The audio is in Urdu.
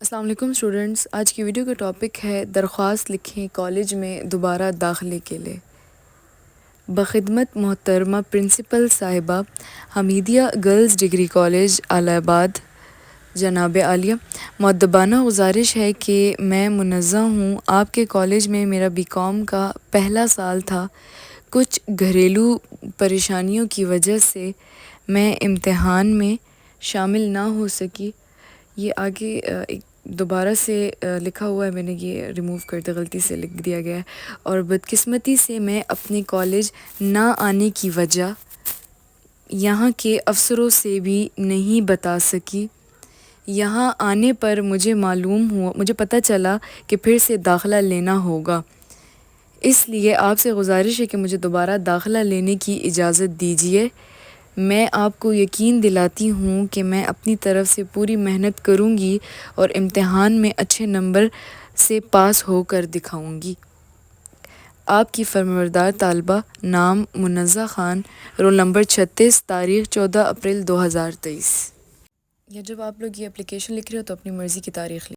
السلام علیکم اسٹوڈنٹس، آج کی ویڈیو کا ٹاپک ہے درخواست لکھیں کالج میں دوبارہ داخلے کے لیے۔ بخدمت محترمہ پرنسپل صاحبہ، حمیدیہ گرلز ڈگری کالج اعلی آباد، جناب عالیہ، مؤدبانہ گزارش ہے کہ میں منزہ ہوں۔ آپ کے کالج میں میرا BCom کا پہلا سال تھا۔ کچھ گھریلو پریشانیوں کی وجہ سے میں امتحان میں شامل نہ ہو سکی۔ یہ آگے دوبارہ سے لکھا ہوا ہے، میں نے یہ ریموو کر دیا، غلطی سے لکھ دیا گیا ہے۔ اور بدقسمتی سے میں اپنے کالج نہ آنے کی وجہ یہاں کے افسروں سے بھی نہیں بتا سکی۔ یہاں آنے پر مجھے پتہ چلا کہ پھر سے داخلہ لینا ہوگا۔ اس لیے آپ سے گزارش ہے کہ مجھے دوبارہ داخلہ لینے کی اجازت دیجیے۔ میں آپ کو یقین دلاتی ہوں کہ میں اپنی طرف سے پوری محنت کروں گی اور امتحان میں اچھے نمبر سے پاس ہو کر دکھاؤں گی۔ آپ کی فرمانبردار طالبہ، نام منزہ خان، رول نمبر 36، تاریخ 14 اپریل 2023۔ یا جب آپ لوگ یہ اپلیکیشن لکھ رہے ہو تو اپنی مرضی کی تاریخ